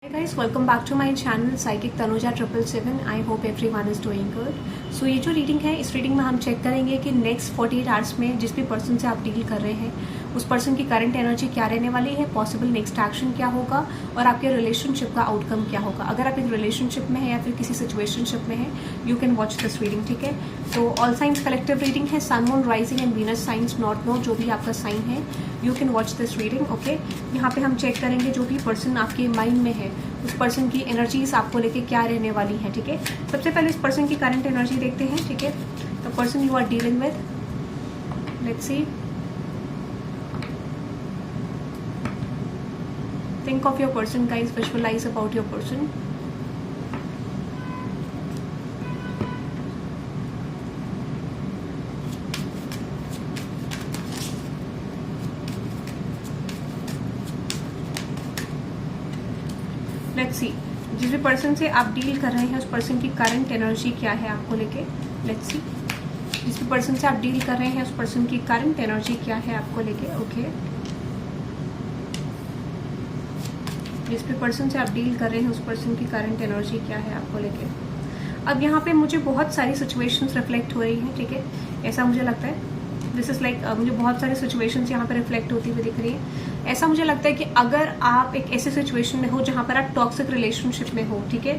Hi guys, welcome back to my channel Psychic Tanuja 777. I hope everyone is doing good. So ये जो reading है, इस reading में हम चेक करेंगे कि नेक्स्ट 48 आवर्स में जिस भी पर्सन से आप डील कर रहे हैं उस पर्सन की करंट एनर्जी क्या रहने वाली है, पॉसिबल नेक्स्ट एक्शन क्या होगा और आपके रिलेशनशिप का आउटकम क्या होगा। अगर आप एक रिलेशनशिप में है या फिर किसी सिचुएशनशिप में है, you can watch this reading, ठीक है। तो ऑल साइंस कलेक्टिव रीडिंग है, sun moon rising and Venus signs not no, जो भी आपका साइन है you can watch this reading, okay. यहाँ पे हम चेक करेंगे जो भी पर्सन आपके माइंड में है उस पर्सन की एनर्जीज आपको लेके क्या रहने वाली है, ठीक है। सबसे पहले इस पर्सन की करंट एनर्जी देखते हैं, ठीक है। The person you are dealing with, let's see. Think of your person guys, visualise about your person. Let's see, जिस भी पर्सन से आप डील कर रहे हैं उस पर्सन की करंट एनर्जी क्या है आपको लेके। लेट्स सी, जिस भी पर्सन से आप डील कर रहे हैं उस पर्सन की करंट एनर्जी क्या है आपको लेके, ओके। जिस भी पर्सन से आप डील कर रहे हैं उस पर्सन की करंट एनर्जी क्या है आपको लेके। अब यहाँ पे मुझे बहुत सारी सिचुएशंस रिफ्लेक्ट हो रही हैं, ठीक है, ऐसा मुझे लगता है। दिस इज लाइक मुझे बहुत सारी सिचुएशंस यहाँ पे रिफ्लेक्ट होती हुई दिख रही है। ऐसा मुझे लगता है कि अगर आप एक ऐसे सिचुएशन में हो जहाँ पर आप टॉक्सिक रिलेशनशिप में हो, ठीक है,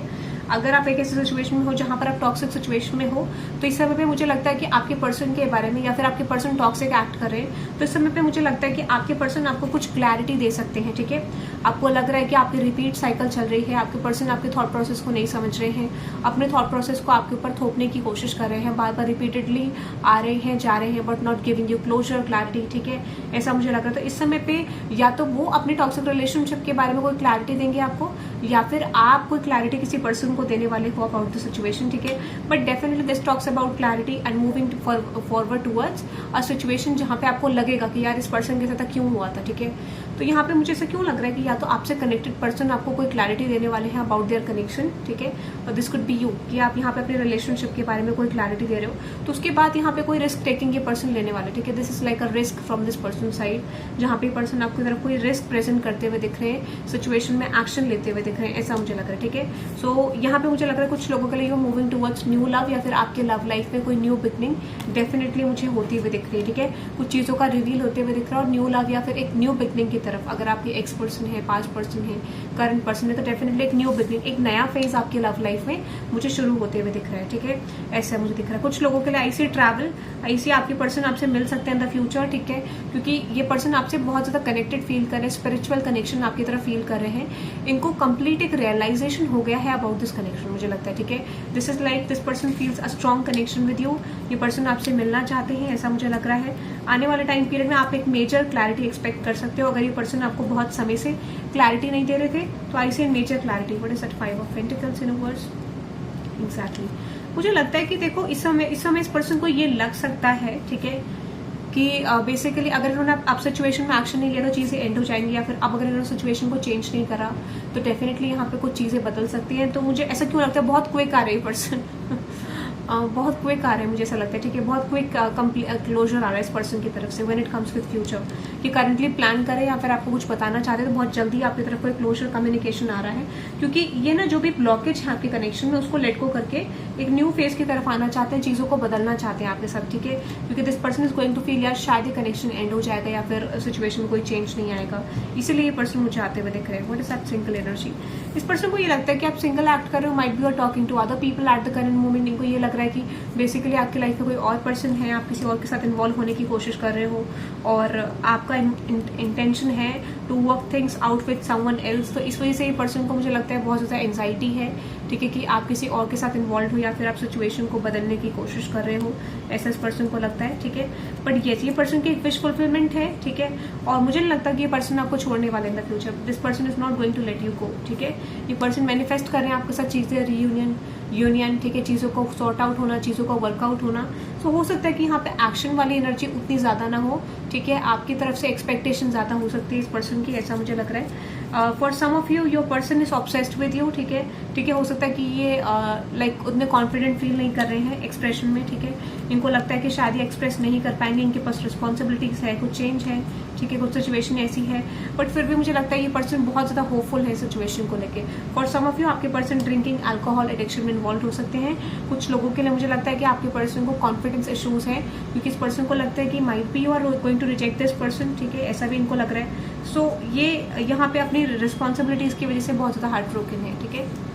अगर आप एक ऐसे सिचुएशन में हो जहाँ पर आप टॉक्सिक सिचुएशन में हो, तो इस समय पे मुझे लगता है कि आपके पर्सन के बारे में या फिर आपके पर्सन टॉक्सिक एक्ट कर रहे हैं, तो इस समय पे मुझे लगता है कि आपके पर्सन आपको कुछ क्लैरिटी दे सकते हैं, ठीक है। आपको लग रहा है कि आपकी रिपीट साइकिल चल रही है, आपके पर्सन आपके थॉट प्रोसेस को नहीं समझ रहे हैं, अपने थॉट प्रोसेस को आपके ऊपर थोपने की कोशिश कर रहे हैं, बार बार रिपीटेडली आ रहे हैं जा रहे हैं, but not giving you closure, clarity, ठीक है, ऐसा मुझे लग रहा है। तो इस समय पे या तो वो अपने टॉक्सिक रिलेशनशिप के बारे में कोई क्लैरिटी देंगे आपको, या फिर आप कोई क्लैरिटी किसी पर्सन को देने वाले हो अबाउट द सिचुएशन, ठीक है। But definitely this talks about clarity and moving forward towards a situation जहाँ पे आपको लगेगा कि यार इस पर्सन के साथ क्यों हुआ था, ठीक है। तो यहाँ पे मुझे ऐसा क्यों लग रहा है कि या तो आपसे कनेक्टेड पर्सन आपको कोई क्लैरिटी देने वाले हैं अबाउट देयर कनेक्शन, ठीक है, और दिस कुड बी यू, कि आप यहाँ पे अपने रिलेशनशिप के बारे में कोई क्लैरिटी दे रहे हो। तो उसके बाद यहाँ पे कोई रिस्क टेकिंग ये पर्सन लेने वाले, ठीक है। This is like a risk from this person side, जहाँ पे पर्सन आपकी तरफ कोई रिस्क प्रेजेंट करते हुए दिख रहे हैं, सिचुएशन में एक्शन लेते हुए दिख रहे हैं, ऐसा मुझे लग रहा है, ठीक है। सो यहाँ पे मुझे लग रहा है कुछ लोगों के लिए मूविंग टुवर्ड्स न्यू लव, या फिर आपके लव लाइफ में कोई न्यू बिगनिंग डेफिनेटली मुझे होती हुई दिख रही है, ठीक है। कुछ चीजों का रिवील होते हुए दिख रहा है और न्यू लव या फिर एक न्यू बिगनिंग की तरफ, अगर आपके एक्स पर्सन है, पास्ट पर्सन है, करंट पर्सन है, तो डेफिनेटली एक न्यू बिगनिंग, एक नया फेज आपकी लव लाइफ में मुझे शुरू होते हुए दिख रहा है, ठीक है, ऐसा मुझे दिख रहा है। कुछ लोगों के लिए ऐसी ट्रैवल, ऐसी आपके पर्सन आपसे मिल सकते हैं इन द फ्यूचर, ठीक है, क्योंकि ये पर्सन आपसे बहुत ज्यादा कनेक्टेड फील कर रहे हैं, स्पिरिचुअल कनेक्शन आपकी तरफ फील कर रहे हैं, इनको कंप्लीट एक रियलाइजेशन हो गया है अबाउट दिस कनेक्शन, मुझे लगता है, ठीक है। This is like this person feels a strong connection with you, ये पर्सन आपसे मिलना चाहते हैं, ऐसा मुझे लग रहा है। आने वाले टाइम पीरियड में आप एक मेजर क्लैरिटी एक्सपेक्ट कर सकते हो। अगर ये पर्सन आपको बहुत समय से क्लैरिटी नहीं दे रहे थे, तो I see major clarity. What is that? 5 of pentacles universe, exactly. मुझे लगता है कि देखो इस समय इस पर्सन को ये लग सकता है, ठीक है, कि बेसिकली अगर इन्होंने आप सिचुएशन में एक्शन नहीं लिया तो चीज़ें एंड हो जाएंगी, या फिर अब अगर इन्होंने सिचुएशन को चेंज नहीं करा तो डेफिनेटली यहाँ पे कुछ चीज़ें बदल सकती हैं। तो मुझे ऐसा क्यों लगता है, बहुत क्विक आ रही है पर्सन बहुत क्विक आ रहा है, मुझे ऐसा लगता है, ठीक है, बहुत क्विक क्लोजर आ रहा है इस पर्सन की तरफ से when it comes with future, कि करंटली प्लान करे या फिर आपको कुछ बताना चाहते हैं तो बहुत जल्दी आपकी तरफ कोई क्लोजर कम्युनिकेशन आ रहा है, क्योंकि ये ना जो भी ब्लॉकेज है आपके कनेक्शन में उसको लेट गो करके एक न्यू फेज की तरफ आना चाहते हैं, चीज़ों को बदलना चाहते हैं आपके साथ, ठीक है, क्योंकि this person is going to feel यार शायद ये कनेक्शन एंड हो जाएगा या फिर सिचुएशन में कोई चेंज नहीं आएगा, इसीलिए ये पर्सन मुझे आते हुए दिख रहे हैं। What is that single energy? इस पर्सन को ये लगता है कि आप सिंगल एक्ट कर रहे हो, might be are talking to other people at the current moment. इनको ये लग रहा है कि बेसिकली आपकी लाइफ में कोई और पर्सन है, आप किसी और के साथ इन्वॉल्व होने की कोशिश कर रहे हो और आपका इंटेंशन है to work things out with someone else. तो इस वजह से ये पर्सन को मुझे लगता है बहुत ज़्यादा एंजाइटी है, ठीक है, कि आप किसी और के साथ इन्वॉल्व हो या फिर आप सिचुएशन को बदलने की कोशिश कर रहे हो, ऐसा इस पर्सन को लगता है, ठीक है। बट ये पर्सन की एक विश फुलफिलमेंट है, ठीक है, और मुझे नहीं लगता कि ये पर्सन आपको छोड़ने वाले in the future. This person is not going to let you go, ठीक है। ये पर्सन मैनिफेस्ट कर रहे हैं आपके साथ चीज़ें, यूनियन, ठीक है, चीज़ों को सॉर्ट आउट होना, चीज़ों का वर्कआउट होना। तो हो सकता है कि यहाँ पे एक्शन वाली एनर्जी उतनी ज़्यादा ना हो, ठीक है, आपकी तरफ से एक्सपेक्टेशन ज़्यादा हो सकती है इस पर्सन की, ऐसा मुझे लग रहा है। For some of you your person is obsessed with you, ठीक है, हो सकता है कि ये लाइक उतने कॉन्फिडेंट फील नहीं कर रहे हैं एक्सप्रेशन में, ठीक है, इनको लगता है कि शायद ये एक्सप्रेस नहीं कर पाएंगे, इनके पास रिस्पॉन्सिबिलिटीज है, कुछ चेंज है, ठीक है, कुछ सिचुएशन ऐसी है, बट फिर भी मुझे लगता है ये पर्सन बहुत ज़्यादा होपफुल है सिचुएशन को लेके। फॉर सम ऑफ यू आपके पर्सन ड्रिंकिंग अल्कोहल एडिक्शन में इन्वॉल्व हो सकते हैं। कुछ लोगों के लिए मुझे लगता है कि आपके पर्सन को कॉन्फिडेंस इशूज़ हैं, क्योंकि इस पर्सन को लगता है कि might be you are going to reject this person, ठीक है, ऐसा भी इनको लग रहा है। सो ये यहाँ पे अपनी रिस्पॉन्सिबिलिटीज़ की वजह से बहुत ज़्यादा हार्ट ब्रोकन है, ठीक है।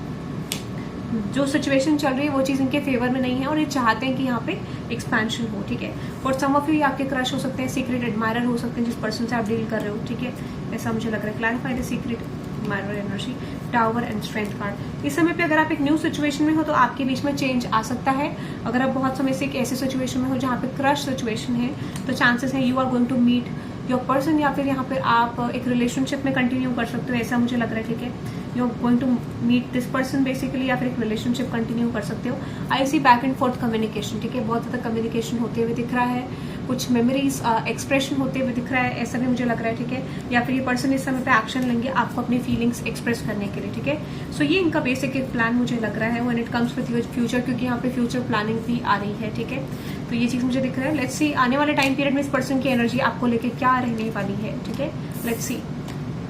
जो सिचुएशन चल रही है वो चीज़ इनके फेवर में नहीं है और ये चाहते हैं कि यहाँ पे एक्सपेंशन हो, ठीक है। और सम ऑफ यू आपके क्रश हो सकते हैं, सीक्रेट एडमायरर हो सकते हैं जिस पर्सन से आप डील कर रहे हो, ठीक है, ऐसा मुझे लग रहा है। Clarify the secret admirer energy, tower and strength card. इस समय पे अगर आप एक न्यू सिचुएशन में हो तो आपके बीच में चेंज आ सकता है। अगर आप बहुत समय से एक ऐसे सिचुएशन में हो जहाँ पे क्रश सिचुएशन है तो चांसेस है you are going to meet your person, या फिर यहाँ पर आप एक रिलेशनशिप में कंटिन्यू कर सकते हो, ऐसा मुझे लग रहा है, ठीक है। You are going to meet this person basically, या फिर एक रिलेशनशिप कंटिन्यू कर सकते हो। I see back and forth communication, ठीक है, बहुत ज़्यादा कम्युनिकेशन होते हुए दिख रहा है, कुछ मेमोरीज एक्सप्रेशन होते हुए दिख रहा है, ऐसा भी मुझे लग रहा है, ठीक है। या फिर ये पर्सन इस समय पे एक्शन लेंगे आपको अपनी फीलिंग्स एक्सप्रेस करने के लिए, ठीक है। सो ये इनका बेसिक एक प्लान मुझे लग रहा है when it comes with future, क्योंकि यहाँ पे फ्यूचर प्लानिंग भी आ रही है, ठीक है। तो ये चीज़ मुझे दिख रहा है। लेट्स सी आने वाले टाइम पीरियड में इस पर्सन की एनर्जी आपको लेके क्या रहने वाली है, ठीक है। Let's see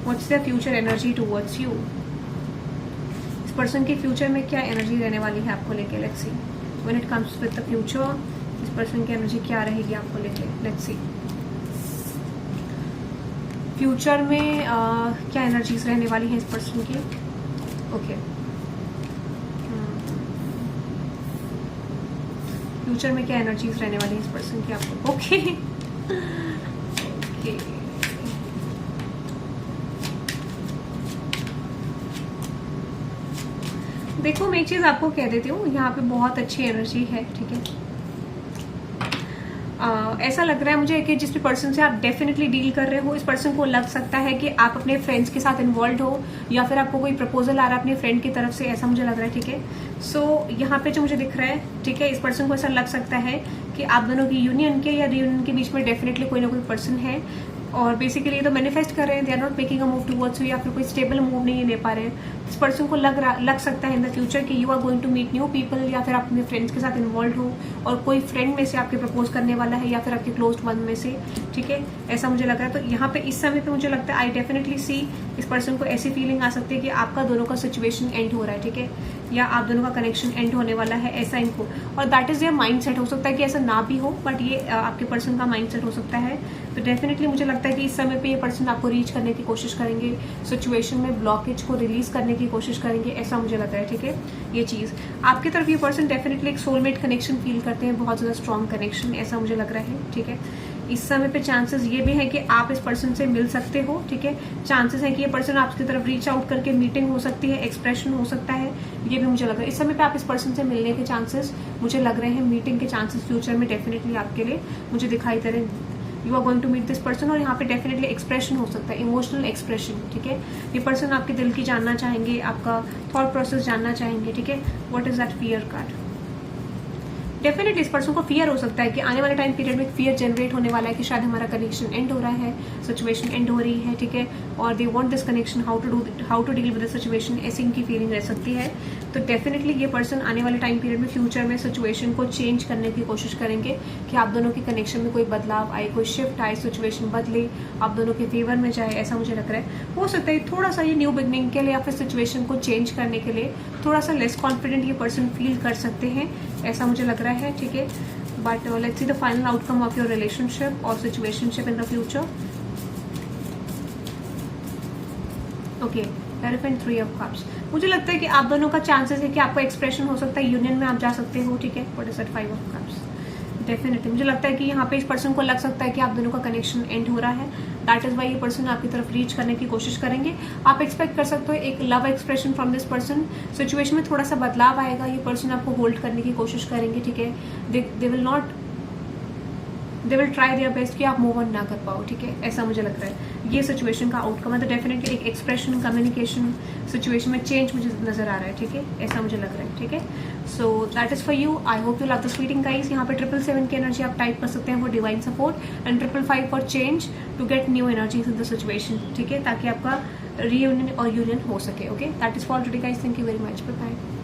what's the future energy towards you. Person के फ्यूचर में क्या एनर्जी रहने वाली है आपको लेके, let's see. When it comes with the future इस पर्सन की एनर्जी क्या रहेगी आपको लेके, लेट्स सी। फ्यूचर में क्या एनर्जीज रहने वाली है इस पर्सन की, ओके। फ्यूचर में क्या एनर्जीज रहने वाली है इस पर्सन की आपको, ओके ओके। देखो मैं एक चीज आपको कह देती हूँ, यहाँ पे बहुत अच्छी एनर्जी है, ठीक है। ऐसा लग रहा है मुझे कि जिस भी पर्सन से आप डेफिनेटली डील कर रहे हो, इस पर्सन को लग सकता है कि आप अपने फ्रेंड्स के साथ इन्वॉल्व हो, या फिर आपको कोई प्रपोजल आ रहा है अपने फ्रेंड की तरफ से, ऐसा मुझे लग रहा है, ठीक है। सो यहाँ पे जो मुझे दिख रहा है, ठीक है, इस पर्सन को ऐसा लग सकता है कि आप दोनों की यूनियन के या रीयूनियन के बीच में डेफिनेटली कोई ना कोई पर्सन है, और बेसिकली ये तो मैनिफेस्ट कर रहे हैं, they are not making a move towards you, या फिर कोई स्टेबल मूव नहीं ले पा रहे हैं। इस पर्सन को लग सकता है इन द फ्यूचर कि you are going to meet new people, या फिर आप अपने फ्रेंड्स के साथ इन्वॉल्व हो और कोई फ्रेंड में से आपके प्रपोज करने वाला है, या फिर आपके क्लोज वन में से, ठीक है, ऐसा मुझे लग रहा है। तो यहाँ पे इस समय पे मुझे लगता है आई डेफिनेटली सी इस पर्सन को ऐसी फीलिंग आ सकती है कि आपका दोनों का सिचुएशन एंड हो रहा है, ठीक है, या आप दोनों का कनेक्शन एंड होने वाला है, ऐसा इनको, और that is your mind set. हो सकता है कि ऐसा ना भी हो, बट ये आपके पर्सन का माइंड सेट हो सकता है। तो डेफिनेटली मुझे लगता है कि इस समय पे ये पर्सन आपको रीच करने की कोशिश करेंगे, सिचुएशन में ब्लॉकेज को रिलीज करने की कोशिश करेंगे, ऐसा मुझे लगता है, ठीक है। ये चीज आपकी तरफ ये पर्सन डेफिनेटली एक सोलमेट कनेक्शन फील करते हैं, बहुत ज्यादा स्ट्रॉन्ग कनेक्शन, ऐसा मुझे लग रहा है, ठीक है। इस समय पे चांसेस ये भी है कि आप इस पर्सन से मिल सकते हो, ठीक है। चांसेस है कि ये पर्सन आपकी तरफ रीच आउट करके मीटिंग हो सकती है, एक्सप्रेशन हो सकता है, ये भी मुझे लग रहा है। इस समय पे आप इस पर्सन से मिलने के चांसेस मुझे लग रहे हैं, मीटिंग के चांसेस फ्यूचर में डेफिनेटली आपके लिए मुझे दिखाई दे रहे हैं। You are going to meet this person, और यहाँ पे डेफिनेटली एक्सप्रेशन हो सकता है, इमोशनल एक्सप्रेशन, ठीक है। ये पर्सन आपके दिल की जानना चाहेंगे, आपका थॉट प्रोसेस जानना चाहेंगे, ठीक है। What is that fear card, definitely इस पर्सन को फियर हो सकता है कि आने वाले टाइम पीरियड में फियर जनरेट होने वाला है कि शायद हमारा कनेक्शन एंड हो रहा है, सिचुएशन एंड हो रही है, ठीक है, और they want this connection, how to deal with the situation, ऐसी इनकी फीलिंग रह सकती है। तो डेफिनेटली ये पर्सन आने वाले टाइम पीरियड में फ्यूचर में सिचुएशन को चेंज करने की कोशिश करेंगे कि आप दोनों के कनेक्शन में कोई बदलाव आए, कोई शिफ्ट आए, सिचुएशन बदले, आप दोनों के फेवर में जाए, ऐसा मुझे लग रहा है। हो सकता है थोड़ा सा ये न्यू बिगनिंग के लिए या फिर सिचुएशन को चेंज करने के लिए थोड़ा सा लेस कॉन्फिडेंट ये पर्सन फील कर सकते हैं, ऐसा मुझे लग रहा है, ठीक है। But let's see the final outcome of your relationship और situationship in the future. Okay, elephant, 3 of cups. मुझे लगता है कि आप दोनों का चांसेस है कि आपका एक्सप्रेशन हो सकता है, यूनियन में आप जा सकते हो, ठीक है। What is that 5 of cups, definitely मुझे लगता है कि यहाँ पे इस पर्सन को लग सकता है कि आप दोनों का कनेक्शन एंड हो रहा है, दैट इज वाई ये पर्सन आपकी तरफ रीच करने की कोशिश करेंगे। आप एक्सपेक्ट कर सकते हो एक love expression from this person, situation में थोड़ा सा बदलाव आएगा, ये पर्सन आपको होल्ड करने की कोशिश करेंगे, ठीक है। They will try their best कि आप मूव ऑन ना कर पाओ, ठीक है, ऐसा मुझे लग रहा है। ये सिचुएशन का आउटकम है, तो डेफिनेटली एक एक्सप्रेशन, कम्युनिकेशन, सिचुएशन में चेंज मुझे नजर आ रहा है, ठीक है, ऐसा मुझे लग रहा है, ठीक है। So that is for you, I hope you love this reading guys. यहाँ पे 777 की एनर्जी आप टाइप कर सकते हैं for divine support, and 555 for change to get new energies in the situation, ठीक है, ताकि आपका रीयूनियन और यूनियन हो सके। Okay, that is for today guys, thank you very much, bye bye.